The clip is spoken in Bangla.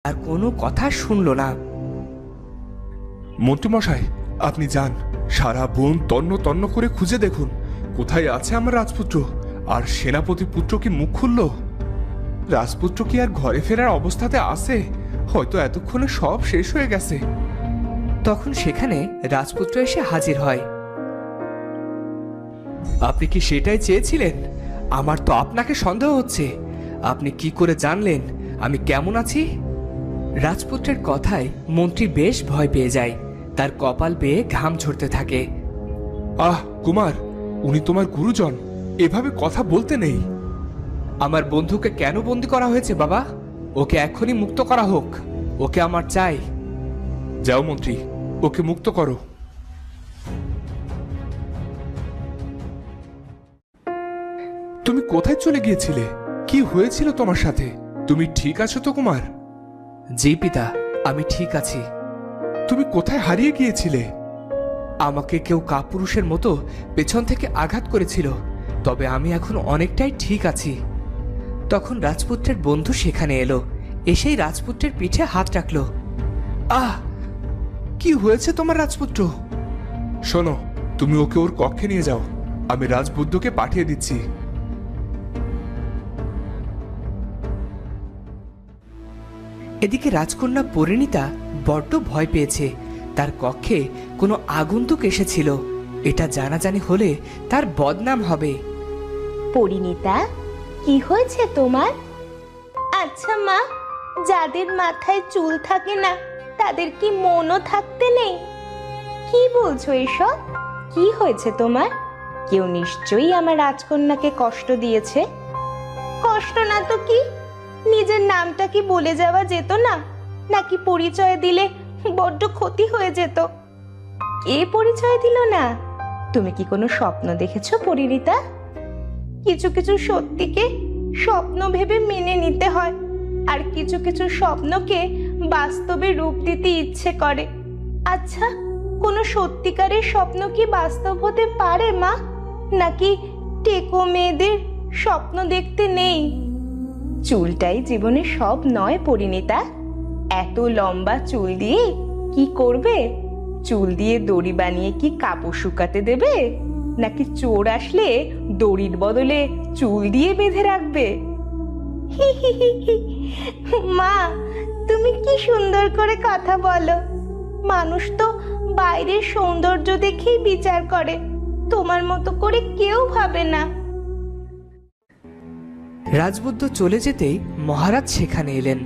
আর কোনো কথা শুনল না। মন্ত্রীমশাই, আপনি যান, সারা বন তন্ন তন্ন করে খুঁজে দেখুন কোথায় আছে আমার রাজপুত্র। আর সেনাপতি পুত্র কি মুখ খুলল? রাজপুত্র কি আর ঘরে ফেরার অবস্থাতে আছে? হয়তো এতক্ষণে সব শেষ হয়ে গেছে। তখন সেখানে রাজপুত্র এসে হাজির হয়। আপনি কি সেটাই চেয়েছিলেন? আমার তো আপনাকে সন্দেহ হচ্ছে। আপনি কি করে জানলেন আমি কেমন আছি? রাজপুত্রের কথায় মন্ত্রী বেশ ভয় পেয়ে যায়। তার কপাল বেয়ে ঘাম ঝরতে থাকে। আহ কুমার, উনি তোমার গুরুজন, এভাবে কথা বলতে নেই। আমার বন্ধুকে কেন বন্দি করা হয়েছে বাবা? ওকে এখনই মুক্ত করা হোক। ওকে আমার চাই। যাও মন্ত্রী, ওকে মুক্ত করো। তুমি কোথায় চলে গিয়েছিলে? কি হয়েছিল তোমার সাথে? তুমি ঠিক আছো তো কুমার? জি পিতা, আমি ঠিক আছি। তুমি কোথায় হারিয়ে গিয়েছিলে? আমাকে কেউ কাপুরুষের মতো পেছন থেকে আঘাত করেছিল, তবে আমি এখন অনেকটাই ঠিক আছি। তখন রাজপুত্রের বন্ধু সেখানে এলো, এসেই রাজপুত্রের পিঠে হাত রাখলো। আহ, কি হয়েছে তোমার রাজপুত্র? শোনো, তুমি ওকে ওর কক্ষে নিয়ে যাও, আমি রাজবুদ্ধকে পাঠিয়ে দিচ্ছি। এদিকে রাজকন্যা পরিণীতা বড্ড ভয় পেয়েছে। তার কক্ষে কোনো আগন্তুক এসেছিল। এটা জানাজানি হলে তার বদনাম হবে। পরিণীতা, কি হয়েছে তোমার? আচ্ছা মা, যাদের মাথায় চুল থাকে না তাদের কি মনও থাকতে নেই? কি বলছো এসব? কি হয়েছে তোমার? কেউ নিশ্চয়ই আমার রাজকন্যাকে কষ্ট দিয়েছে। কষ্ট না তো কি? নিজের নামটা কি বলে যাওয়া যেত না? নাকি পরিচয় দিলে বড্ড ক্ষতি হয়ে যেত? কে পরিচয় দিল না? তুমি কি কোনো স্বপ্ন দেখেছো পরিণীতা? কিছু কিছু সত্যিকে স্বপ্ন ভেবে মেনে নিতে হয়, আর কিছু কিছু স্বপ্নকে বাস্তবে রূপ দিতে ইচ্ছে করে। আচ্ছা, কোনো সত্যিকারের স্বপ্ন কি বাস্তব হতে পারে মা? নাকি টেকো মেয়েদের স্বপ্ন দেখতে নেই? চুলটাই জীবনে সব নয় পরিণীতা। এত লম্বা চুল দিয়ে কি করবে? চুল দিয়ে দড়ি বানিয়ে কি কাপড় শুকাতে দেবে? নাকি চোর আসলে দড়ির বদলে চুল দিয়ে বেঁধে রাখবে? মা, তুমি কি সুন্দর করে কথা বলো। মানুষ তো বাইরের সৌন্দর্য দেখেই বিচার করে, তোমার মতো করে কেউ ভাবে না। রাজবুদ্ধ চলে যেতেই মহারাজ সেখানে এলেন।